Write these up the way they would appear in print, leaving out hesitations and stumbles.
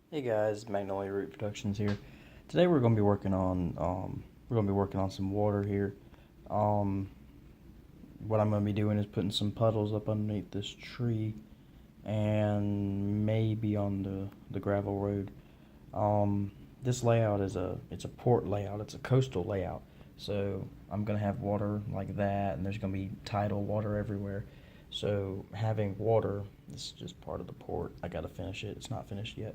Hey guys, Magnolia Root Productions here. Today we're going to be working on some water here. Um, what I'm going to be doing is putting some puddles up underneath this tree and maybe on the gravel road. This layout it's a port layout. It's a coastal layout. So I'm going to have water like that, and there's going to be tidal water everywhere. So having water, this is just part of the port. I got to finish it. It's not finished yet.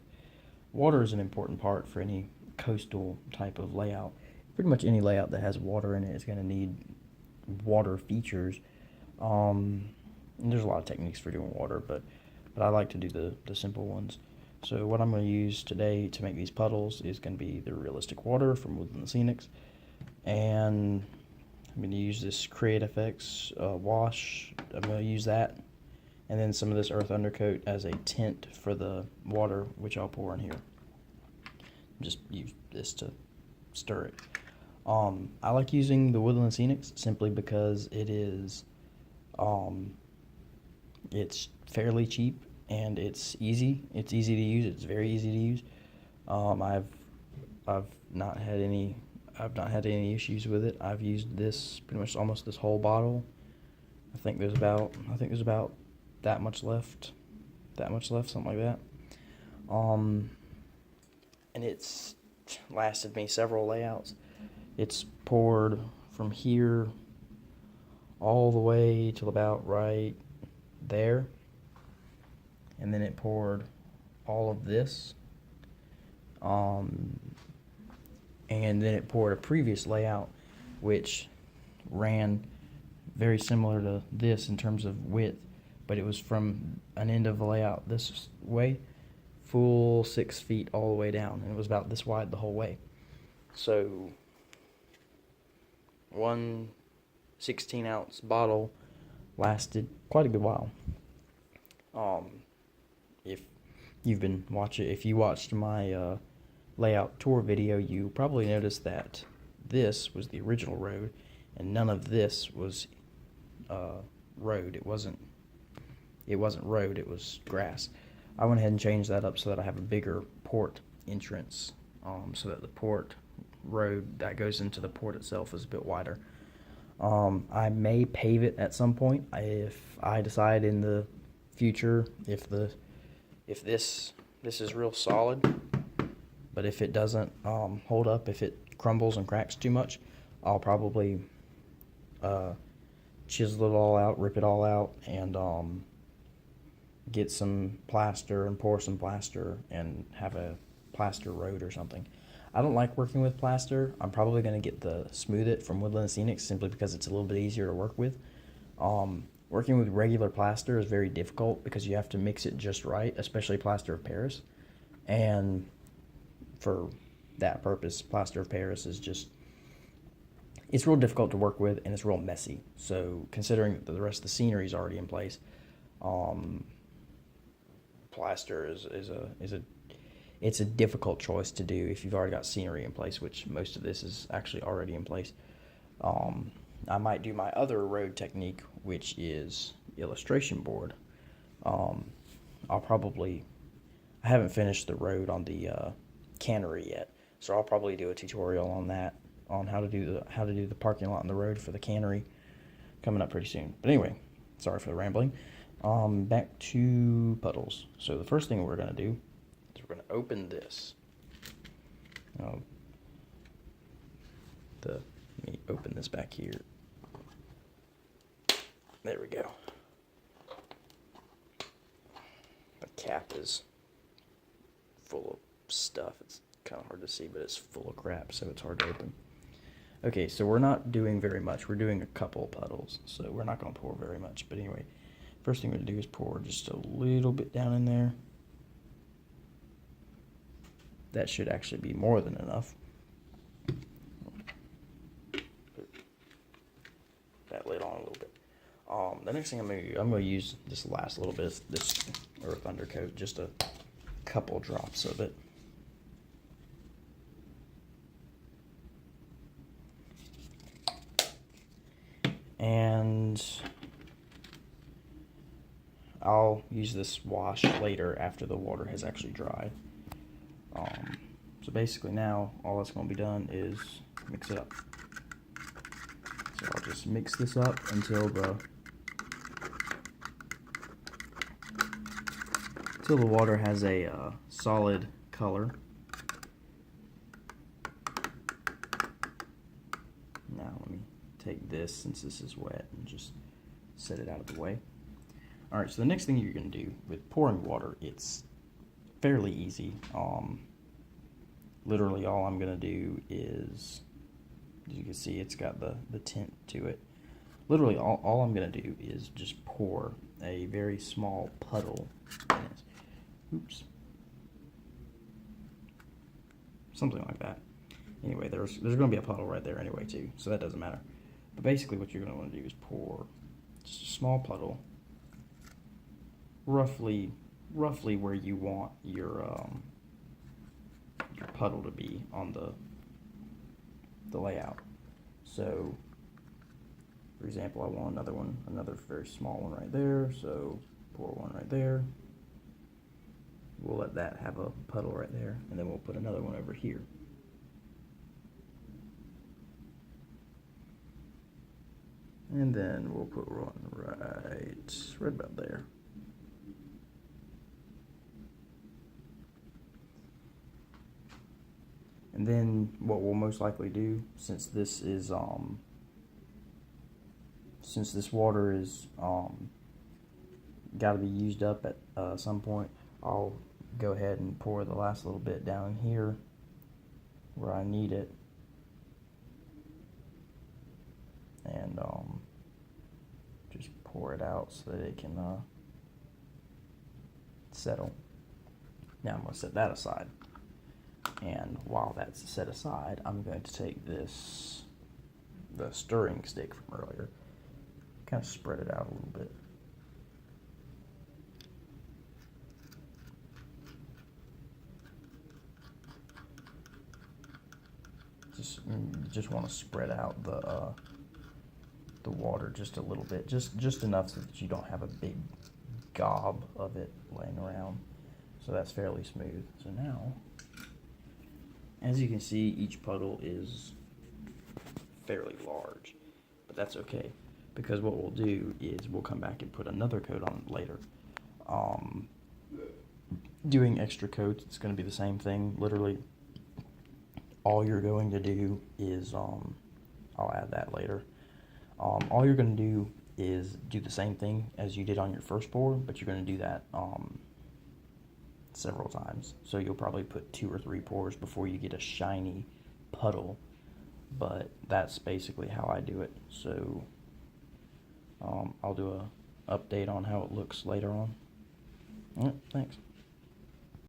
Water is an important part for any coastal type of layout. Pretty much any layout that has water in it is going to need water features. And there's a lot of techniques for doing water, but I like to do the simple ones. So what I'm going to use today to make these puddles is going to be the realistic water from Woodland Scenics, and I'm going to use this Create FX wash. I'm going to use that, and then some of this earth undercoat as a tint for the water, which I'll pour in here. Just use this to stir it. I like using the Woodland Scenics simply because it's fairly cheap and it's easy. It's easy to use. It's very easy to use. I've not had any issues with it. I've used this pretty much almost this whole bottle. I think there's about that much left, something like that. And it's lasted me several layouts. It's poured from here all the way till about right there, and then it poured all of this, and then it poured a previous layout which ran very similar to this in terms of width, but it was from an end of the layout this way, full 6 feet all the way down, and it was about this wide the whole way. So one 16-ounce bottle lasted quite a good while. If you watched my layout tour video, you probably noticed that this was the original road, and none of this was road. It wasn't road. It was grass. I went ahead and changed that up so that I have a bigger port entrance, so that the port road that goes into the port itself is a bit wider. I may pave it at some point if I decide in the future if this is real solid, but if it doesn't hold up, if it crumbles and cracks too much, I'll probably chisel it all out, rip it all out, and get some plaster and pour some plaster and have a plaster road or something. I don't like working with plaster. I'm probably going to get the Smooth It from Woodland Scenics simply because it's a little bit easier to work with. Working with regular plaster is very difficult because you have to mix it just right, especially plaster of Paris. And for that purpose, plaster of Paris is it's real difficult to work with, and it's real messy. So considering that the rest of the scenery is already in place, plaster it's a difficult choice to do if you've already got scenery in place, which most of this is actually already in place. I might do my other road technique, which is illustration board. I haven't finished the road on the cannery yet, so I'll probably do a tutorial on that, on how to do the parking lot and the road for the cannery, coming up pretty soon. But anyway, sorry for the rambling. Back to puddles. So the first thing we're going to do is we're going to open this. Let me open this back here. There we go. The cap is full of stuff. It's kind of hard to see, but it's full of crap, so it's hard to open. Okay, so we're not doing very much. We're doing a couple puddles, so we're not going to pour very much. But anyway, first thing we're going to do is pour just a little bit down in there. That should actually be more than enough. Put that lid on a little bit. The next thing I'm going to use this last little bit, this earth undercoat, just a couple drops of it. And I'll use this wash later after the water has actually dried. So basically now all that's going to be done is mix it up. So I'll just mix this up until the water has a solid color. Now let me take this, since this is wet, and just set it out of the way. Alright, so the next thing you're going to do with pouring water, it's fairly easy. Literally all I'm going to do is, as you can see, it's got the tint to it. Literally all I'm going to do is just pour a very small puddle in it. Oops. Something like that. Anyway, there's going to be a puddle right there anyway too, so that doesn't matter. But basically what you're going to want to do is pour just a small puddle, roughly where you want your puddle to be on the layout. So, for example, I want another very small one right there, so pour one right there. We'll let that have a puddle right there, and then we'll put another one over here. And then we'll put one right about there. And then what we'll most likely do, since this water is got to be used up at some point, I'll go ahead and pour the last little bit down here where I need it, and just pour it out so that it can settle. Now I'm going to set that aside. And while that's set aside, I'm going to take the stirring stick from earlier, kind of spread it out a little bit. Just want to spread out the water just a little bit, just enough so that you don't have a big gob of it laying around. So that's fairly smooth. So now, as you can see, each puddle is fairly large, but that's okay, because what we'll do is we'll come back and put another coat on it later. Doing extra coats, it's going to be the same thing. Literally, all you're going to do is, I'll add that later. All you're going to do is do the same thing as you did on your first pour, but you're going to do that several times. So you'll probably put 2 or 3 pours before you get a shiny puddle, but that's basically how I do it. So I'll do a update on how it looks later on. All right, thanks.